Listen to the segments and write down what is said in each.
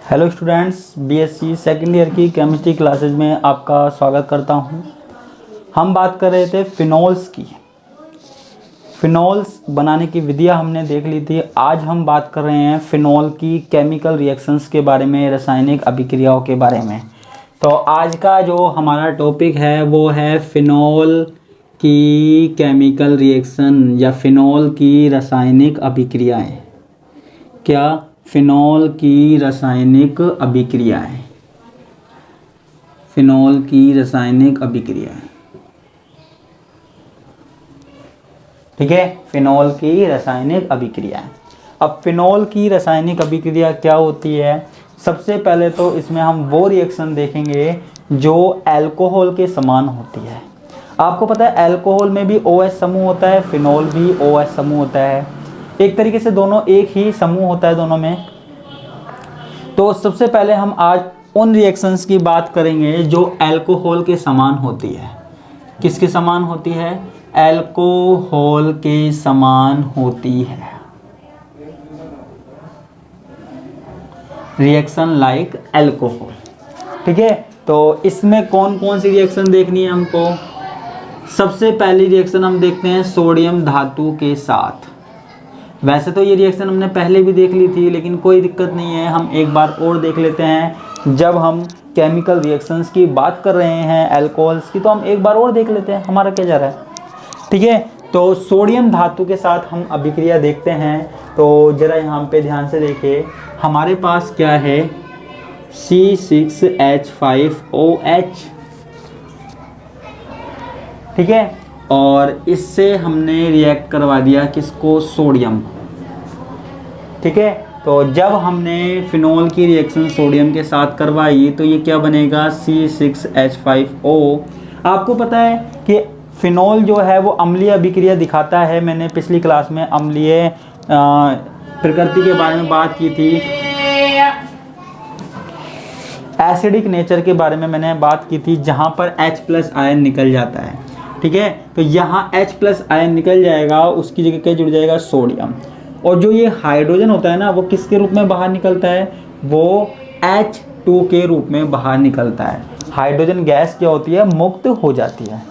Hello students, BSc second year की chemistry classes में आपका स्वागत करता हूं। हम बात कर रहे थे फिनोल्स की। फिनोल्स बनाने की विधियां हमने देख ली थी। आज हम बात कर रहे हैं फिनोल की केमिकल रिएक्शंस के बारे में, रासायनिक अभिक्रियाओं के बारे में। तो आज का जो हमारा टॉपिक है वो है फिनोल की केमिकल रिएक्शन या फिनोल की रासायनिक अभिक्रियाएं। क्या? फिनोल की रासायनिक अभिक्रियाएं। फिनोल की रासायनिक अभिक्रियाएं, ठीक है। फिनोल की रासायनिक अभिक्रियाएं। अब फिनोल की रासायनिक अभिक्रिया क्या होती है? सबसे पहले तो इसमें हम वो रिएक्शन देखेंगे जो अल्कोहल के समान होती है। आपको पता है अल्कोहल में भी OH समूह होता है, फिनोल भी OH समूह होता है। एक तरीके से दोनों एक ही समूह होता है दोनों में। तो सबसे पहले हम आज उन रिएक्शंस की बात करेंगे जो अल्कोहल के समान होती है। किसके समान होती है? अल्कोहल के समान होती है। रिएक्शन लाइक अल्कोहल, ठीक है। तो इसमें कौन कौन सी रिएक्शन देखनी है हमको? सबसे पहली रिएक्शन हम देखते हैं सोडियम धातु के साथ। वैसे तो ये रिएक्शन हमने पहले भी देख ली थी, लेकिन कोई दिक्कत नहीं है, हम एक बार और देख लेते हैं। जब हम केमिकल रिएक्शंस की बात कर रहे हैं अल्कोहल्स की, तो हम एक बार और देख लेते हैं, हमारा क्या जा रहा है, ठीक है। तो सोडियम धातु के साथ हम अभिक्रिया देखते हैं। तो जरा यहाँ पे ध्यान से देखिए, हमारे पास क्या है? C6H5OH, ठीक है। और इससे हमने रिएक्ट करवा दिया किसको? सोडियम, ठीक है। तो जब हमने फिनोल की रिएक्शन सोडियम के साथ करवाई तो ये क्या बनेगा? C6H5O। आपको पता है कि फिनोल जो है वो अम्लीय अभिक्रिया दिखाता है। मैंने पिछली क्लास में अम्लीय प्रकृति के बारे में बात की थी, एसिडिक नेचर के बारे में मैंने बात की थी, जहां पर H+ आयन निकल जाता है, ठीक है। तो यहाँ H+ आयन निकल जाएगा, उसकी जगह क्या जुड़ जाएगा? सोडियम। और जो ये हाइड्रोजन होता है ना, वो किसके रूप में बाहर निकलता है? वो H2 के रूप में बाहर निकलता है। हाइड्रोजन गैस क्या होती है? मुक्त हो जाती है।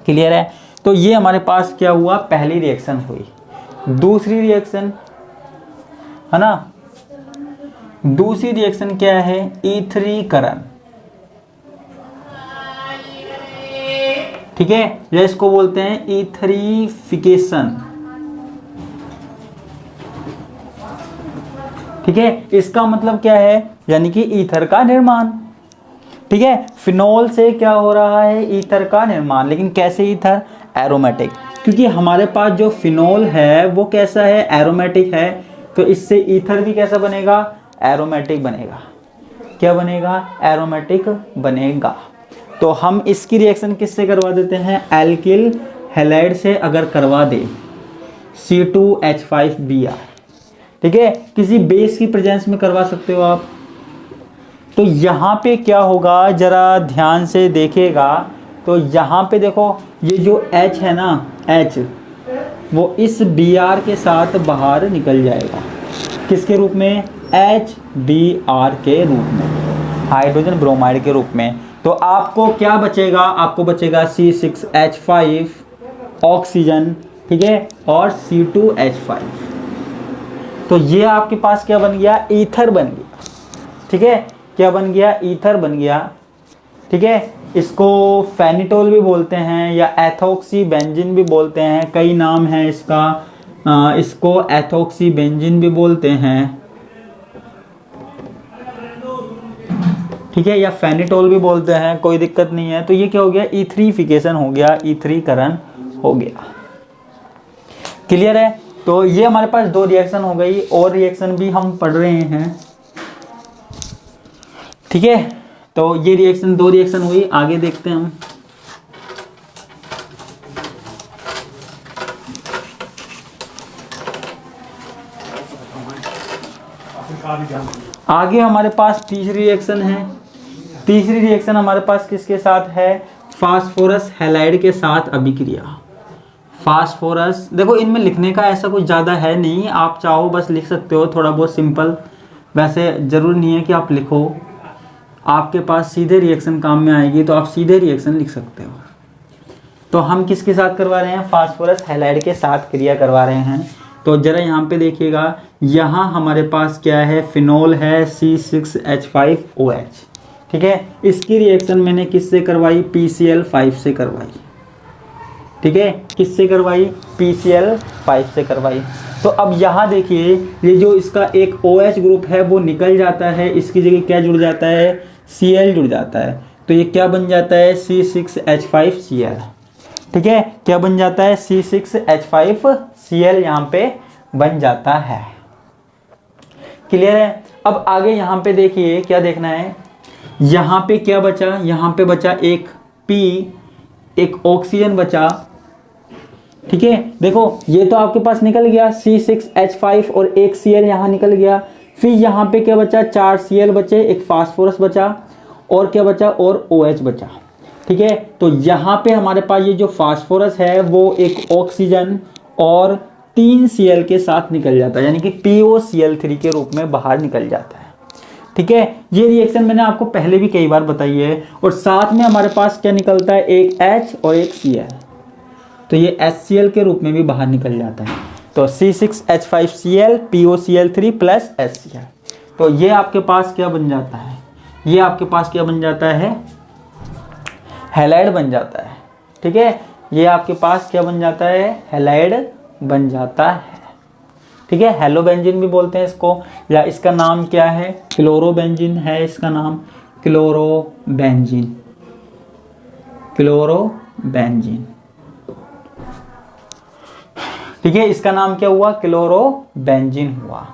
क्लियर है? तो ये हमारे पास क्या हुआ? पहली रिएक्शन हुई। दूसरी रिएक्शन है ना, दूसरी रिएक्शन क्या है? ईथरीकरण, ठीक है। या इसको बोलते हैं ईथरीफिकेशन, ठीक है। इसका मतलब क्या है? यानी कि ईथर का निर्माण, ठीक है। फिनोल से क्या हो रहा है? ईथर का निर्माण। लेकिन कैसे ईथर? एरोमेटिक, क्योंकि हमारे पास जो फिनोल है वो कैसा है? एरोमेटिक है। तो इससे ईथर भी कैसा बनेगा? एरोमेटिक बनेगा। क्या बनेगा? एरोमेटिक बनेगा। तो हम इसकी रिएक्शन किससे करवा देते हैं? एल्किल हैलाइड से अगर करवा दे, C2H5Br, ठीक है। किसी बेस की प्रेजेंस में करवा सकते हो आप। तो यहाँ पे क्या होगा, जरा ध्यान से देखिएगा। तो यहाँ पे देखो, ये जो H है ना, H, वो इस Br के साथ बाहर निकल जाएगा। किसके रूप में? HBr के रूप में, हाइड्रोजन ब्रोमाइड के रूप में। तो आपको क्या बचेगा? आपको बचेगा C6H5 ऑक्सीजन, ठीक है, और C2H5। तो ये आपके पास क्या बन गया? ईथर बन गया, ठीक है। क्या बन गया? ईथर बन गया, ठीक है। इसको फेनिटोल भी बोलते हैं या एथोक्सी बेंजीन भी बोलते हैं, कई नाम है इसका। इसको एथोक्सी बेंजीन भी बोलते हैं, ठीक है, या फेनिटोल भी बोलते हैं, कोई दिक्कत नहीं है। तो ये क्या हो गया? ईथरीफिकेशन हो गया, ईथरीकरण हो गया। क्लियर है? तो ये हमारे पास दो रिएक्शन हो गई, और रिएक्शन भी हम पढ़ रहे हैं, ठीक है। तो ये रिएक्शन, दो रिएक्शन हुई, आगे देखते हैं हम। आगे हमारे पास तीसरी रिएक्शन है। तीसरी रिएक्शन हमारे पास किसके साथ है? फास्फोरस हैलाइड के साथ अभिक्रिया। फास्फोरस, देखो इनमें लिखने का ऐसा कुछ ज़्यादा है नहीं, आप चाहो बस लिख सकते हो, थोड़ा बहुत सिंपल वैसे ज़रूरी नहीं है कि आप लिखो, आपके पास सीधे रिएक्शन काम में आएगी तो आप सीधे रिएक्शन लिख सकते हो। तो हम किसके साथ करवा रहे हैं, फास्फोरस हैलाइड के साथ क्रिया करवा रहे हैं। तो जरा यहाँ पे देखिएगा, यहाँ हमारे पास क्या है, फिनोल है C6H5OH, ठीक है। इसकी रिएक्शन मैंने किससे करवाई, PCl5 से करवाई, ठीक है। किससे करवाई, PCl5 से करवाई। तो अब यहाँ देखिए, ये जो इसका एक OH ग्रुप है वो निकल जाता है, इसकी जगह क्या जुड़ जाता है, Cl जुड़ जाता है। तो ये क्या बन जाता है, C6H5Cl, ठीक है। क्या बन जाता है, C6H5Cl यहाँ पे बन जाता है। क्लियर है। अब आगे यहाँ पे देखिए क्या देखना है, यहाँ पे क्या बचा, यहाँ पे बचा एक P, एक ऑक्सीजन बचा, ठीक है। देखो ये तो आपके पास निकल गया C6H5 और एक Cl यहाँ निकल गया। फिर यहाँ पे क्या बचा, 4 Cl बचे, एक फास्फोरस बचा और क्या बचा, और OH बचा, ठीक है। तो यहाँ पे हमारे पास ये जो फास्फोरस है वो एक ऑक्सीजन और 3 Cl के साथ निकल जाता है, यानी कि POCl3 के रूप में बाहर निकल जाता है, ठीक है। ये रिएक्शन मैंने आपको पहले भी कई बार बताई है। और साथ में हमारे पास क्या निकलता है, एक H और एक Cl, तो ये HCl के रूप में भी बाहर निकल जाता है। तो C6H5Cl POCl3 प्लस HCl, तो ये आपके पास क्या बन जाता है, ये आपके पास क्या बन जाता है, हैलाइड बन जाता है, ठीक है। ये आपके पास क्या बन जाता है, हैलाइड बन जाता है, ठीक है। हेलोबेंजीन भी बोलते हैं इसको, या इसका नाम क्या है, क्लोरोबेंजीन है इसका नाम, क्लोरोबेंजीन, क्लोरोबेंजीन, ठीक है। इसका नाम क्या हुआ, क्लोरोबेंजीन हुआ,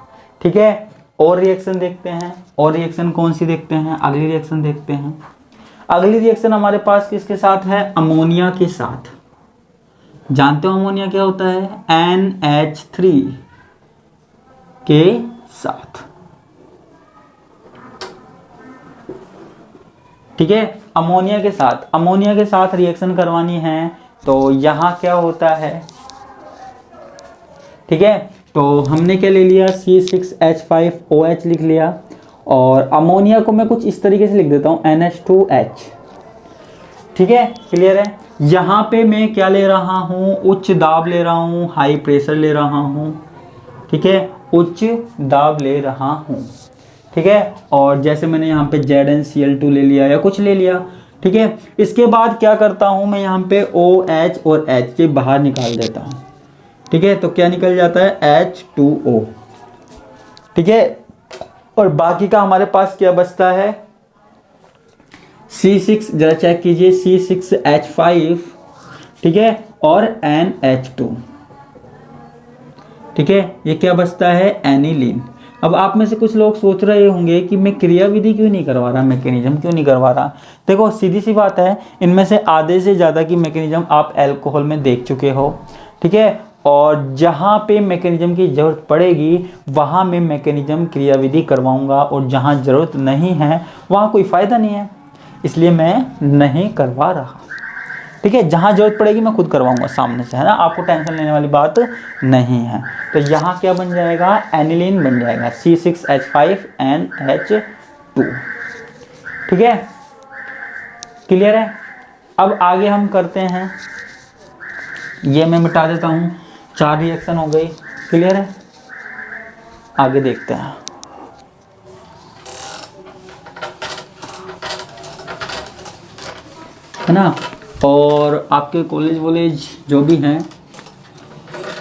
ठीक है। और रिएक्शन देखते हैं, और रिएक्शन कौन सी देखते हैं, अगली रिएक्शन देखते हैं। अगली रिएक्शन हमारे पास किसके साथ है, अमोनिया के साथ। जानते हो अमोनिया क्या होता है, NH3 के साथ, ठीक है। अमोनिया के साथ, अमोनिया के साथ रिएक्शन करवानी है तो यहाँ क्या होता है, ठीक है। तो हमने क्या ले लिया, C6H5OH लिख लिया, और अमोनिया को मैं कुछ इस तरीके से लिख देता हूँ NH2H, ठीक है। क्लियर है। यहाँ पे मैं क्या ले रहा हूँ, उच्च दाब ले रहा हूँ, हाई प्रेशर ले रहा हूँ, ठीक है, उच्च दाब ले रहा हूँ, ठीक है। और जैसे मैंने यहाँ पे ZnCl2 ले लिया या कुछ ले लिया, ठीक है। इसके बाद क्या करता हूँ मैं, यहाँ पे OH और H के बाहर निकाल देता हूँ, ठीक है। तो क्या निकल जाता है, H2O, ठीक है। और बाकी का हमारे पास क्या बचता है, C6, जरा चेक कीजिए, C6H5, ठीक है, और NH2, ठीक है। ये क्या बचता है, एनिलीन। अब आप में से कुछ लोग सोच रहे होंगे कि मैं क्रियाविधि क्यों नहीं करवा रहा, मैकेनिज्म क्यों नहीं करवा रहा। देखो सीधी सी बात है, इनमें से आधे से ज़्यादा की मैकेनिज्म आप अल्कोहल में देख चुके हो, ठीक है। और जहाँ पे मैकेनिज्म की ज़रूरत पड़ेगी वहाँ मैं मैकेनिज्म क्रियाविधि करवाऊँगा, और जहाँ ज़रूरत नहीं है वहाँ कोई फ़ायदा नहीं है, इसलिए मैं नहीं करवा रहा, ठीक है। जहाँ जरूरत पड़ेगी मैं खुद करवाऊंगा सामने से, है ना, आपको टेंशन लेने वाली बात नहीं है। तो यहाँ क्या बन जाएगा, एनिलीन बन जाएगा, C6H5NH2, ठीक है। क्लियर है। अब आगे हम करते हैं, ये मैं मिटा देता हूँ, 4 रिएक्शन हो गई। क्लियर है। आगे देखते हैं। है ना। और आपके कॉलेज वॉलेज जो भी हैं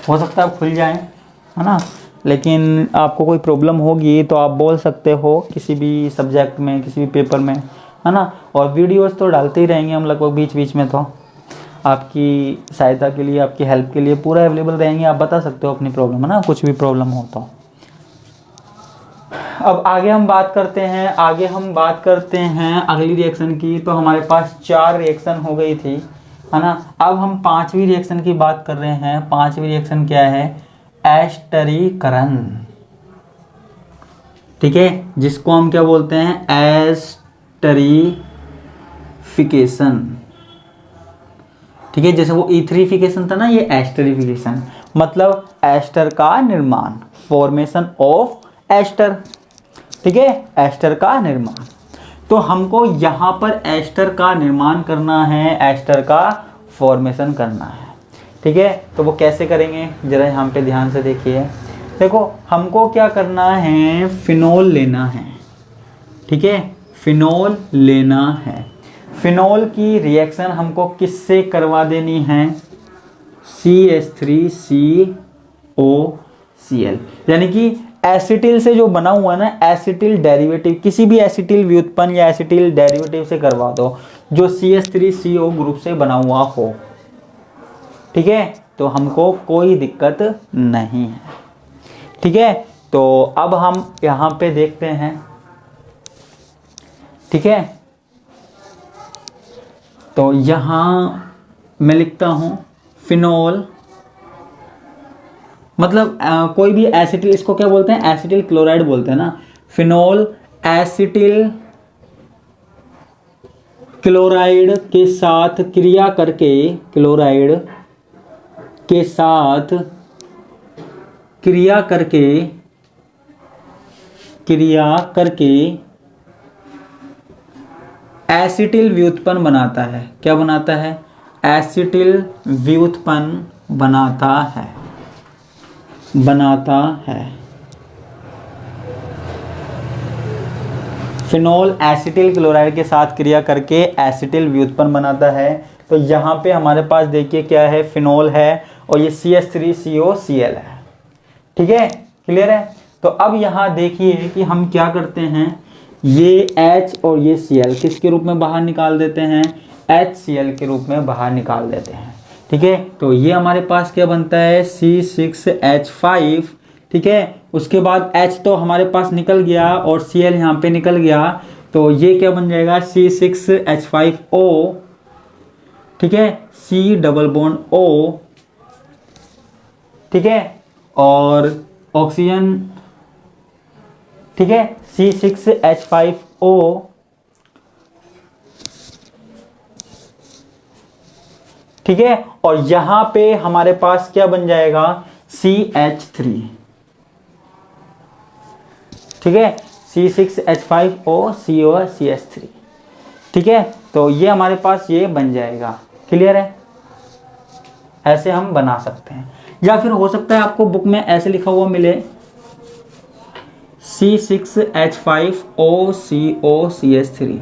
हो सकता है खुल जाएं, है ना, लेकिन आपको कोई प्रॉब्लम होगी तो आप बोल सकते हो किसी भी सब्जेक्ट में, किसी भी पेपर में, है ना। और वीडियोस तो डालते ही रहेंगे हम लगभग बीच बीच में, तो आपकी सहायता के लिए, आपकी हेल्प के लिए पूरा अवेलेबल रहेंगे। आप बता सकते हो अपनी प्रॉब्लम, है ना, कुछ भी प्रॉब्लम हो तो। अब आगे हम बात करते हैं, अगली रिएक्शन की। तो हमारे पास 4 रिएक्शन हो गई थी, है ना। अब हम 5वीं रिएक्शन की बात कर रहे हैं। 5वीं रिएक्शन क्या है, एस्टरीकरण, ठीक है, जिसको हम क्या बोलते हैं, एस्टरीफिकेशन, ठीक है। जैसे वो ईथरीफिकेशन था ना, ये एस्टरीफिकेशन मतलब एस्टर का निर्माण, फॉर्मेशन ऑफ एस्टर। ठीक है, एस्टर का निर्माण। तो हमको यहाँ पर एस्टर का निर्माण करना है, एस्टर का फॉर्मेशन करना है। ठीक है, तो वो कैसे करेंगे जरा यहाँ पे ध्यान से देखिए। देखो हमको क्या करना है, फिनोल लेना है। ठीक है, फिनोल लेना है। फिनोल की रिएक्शन हमको किससे करवा देनी है, CH3COCl, यानी कि एसिटिल से जो बना हुआ है ना, एसिटिल डेरिवेटिव, किसी भी एसिटिल व्युत्पन्न या एसिटिल डेरिवेटिव से करवा दो जो CH3CO ग्रुप से बना हुआ हो। ठीक है, तो हमको कोई दिक्कत नहीं है। ठीक है, तो अब हम यहाँ पे देखते हैं। ठीक है, तो यहाँ मैं लिखता हूँ फिनोल, मतलब कोई भी एसिटिल, इसको क्या बोलते हैं, एसिटिल क्लोराइड बोलते हैं ना। फिनोल एसिटिल क्लोराइड के साथ क्रिया करके, क्लोराइड के साथ क्रिया करके एसिटिल व्युत्पन्न बनाता है। क्या बनाता है, एसिटिल व्युत्पन्न बनाता है। फिनोल एसिटिल क्लोराइड के साथ क्रिया करके एसिटिल व्युत्पन्न बनाता है। तो यहाँ पे हमारे पास देखिए क्या है, फिनोल है और ये CH3COCl है। ठीक है, क्लियर है। तो अब यहाँ देखिए कि हम क्या करते हैं, ये H और ये Cl किसके रूप में बाहर निकाल देते हैं, HCl के रूप में बाहर निकाल देते हैं। ठीक है, तो ये हमारे पास क्या बनता है, C6H5। ठीक है, उसके बाद H तो हमारे पास निकल गया और Cl यहाँ पे निकल गया, तो ये क्या बन जाएगा, C6H5O। ठीक है, C डबल बॉन्ड O। ठीक है, और ऑक्सीजन, ठीक है, C6H5O। ठीक है, और यहां पे हमारे पास क्या बन जाएगा, CH3। ठीक है, C6H5O CO CH3। ठीक है, तो ये हमारे पास ये बन जाएगा। क्लियर है, ऐसे हम बना सकते हैं। या फिर हो सकता है आपको बुक में ऐसे लिखा हुआ मिले, C6H5O CO CH3।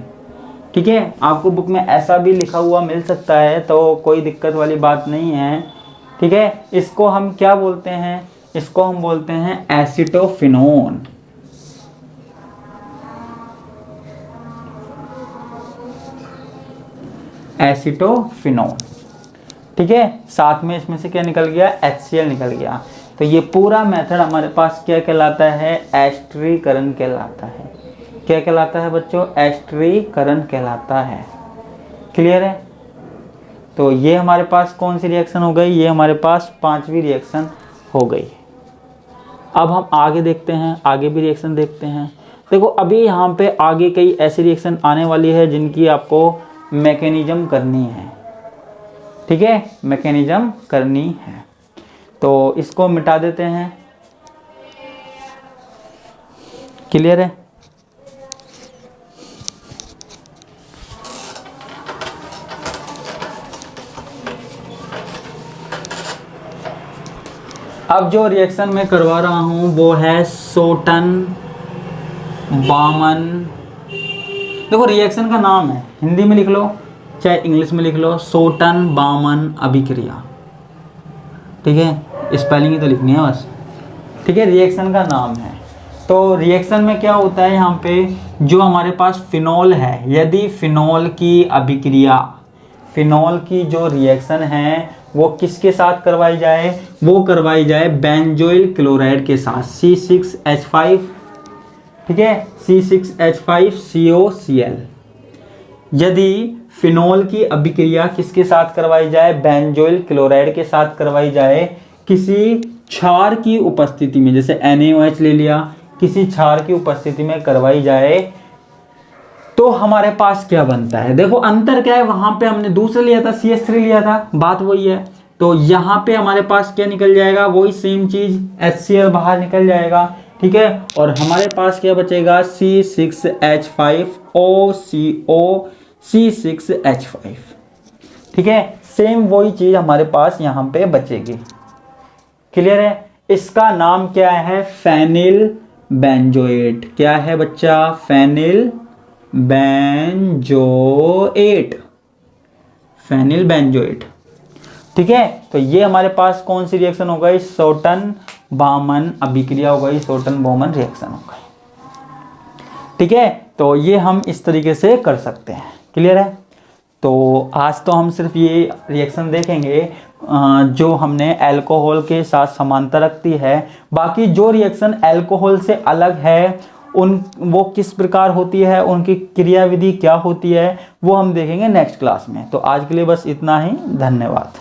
ठीक है, आपको बुक में ऐसा भी लिखा हुआ मिल सकता है, तो कोई दिक्कत वाली बात नहीं है। ठीक है, इसको हम क्या बोलते हैं, इसको हम बोलते हैं एसिटोफिनोन। एसिटोफिनोन। ठीक है, साथ में इसमें से क्या निकल गया, HCl निकल गया। तो ये पूरा मेथड हमारे पास क्या कहलाता है, एस्टरीकरण कहलाता है। क्या कहलाता है बच्चों, एस्टरीकरण कहलाता है। क्लियर है। तो ये हमारे पास कौन सी रिएक्शन हो गई, ये हमारे पास 5वीं रिएक्शन हो गई। अब हम आगे देखते हैं, आगे भी रिएक्शन देखते हैं। देखो अभी यहाँ पे आगे कई ऐसी रिएक्शन आने वाली है जिनकी आपको मैकेनिज्म करनी है। ठीक है, मैकेनिज्म करनी है, तो इसको मिटा देते हैं। क्लियर है। अब जो रिएक्शन मैं करवा रहा हूं वो है सोटन बामन। देखो रिएक्शन का नाम है, हिंदी में लिख लो चाहे इंग्लिश में लिख लो, सोटन बामन अभिक्रिया। ठीक है, स्पेलिंग ही तो लिखनी है बस। ठीक है, रिएक्शन का नाम है। तो रिएक्शन में क्या होता है, यहाँ पे जो हमारे पास फिनोल है, यदि फिनोल की अभिक्रिया, फिनोल की जो रिएक्शन है वो किसके साथ करवाई जाए, वो करवाई जाए बेंजोइल क्लोराइड के साथ, C6H5। ठीक है, C6H5COCl। यदि फिनोल की अभिक्रिया किसके साथ करवाई जाए, बेंजोइल क्लोराइड के साथ करवाई जाए, किसी क्षार की उपस्थिति में, जैसे NaOH ले लिया, किसी क्षार की उपस्थिति में करवाई जाए, तो हमारे पास क्या बनता है। देखो अंतर क्या है, वहां पे हमने दूसरा लिया था, CH3 लिया था, बात वही है। तो यहाँ पे हमारे पास क्या निकल जाएगा, वही सेम चीज, HCl बाहर निकल जाएगा। ठीक है। और हमारे पास क्या बचेगा, C6H5OCO C6H5, ठीक है। सेम वही चीज हमारे पास यहाँ पे बचेगी। क्लियर है। इसका नाम क्या है, फेनिल बेंजोएट। क्या है बच्चा, फेनिल बेंजोएट, फेनिल बेंजोएट, ठीक है। तो ये हमारे पास कौन सी रिएक्शन हो गई, शोटन बामन अभिक्रिया हो गई, शोटन बामन रिएक्शन हो गई, ठीक है। तो ये हम इस तरीके से कर सकते हैं। क्लियर है। तो आज तो हम सिर्फ ये रिएक्शन देखेंगे जो हमने अल्कोहल के साथ समानता रखती है। बाकी जो रिएक्शन अल्कोहल से अलग है वो किस प्रकार होती है, उनकी क्रियाविधि क्या होती है, वो हम देखेंगे नेक्स्ट क्लास में। तो आज के लिए बस इतना ही, धन्यवाद।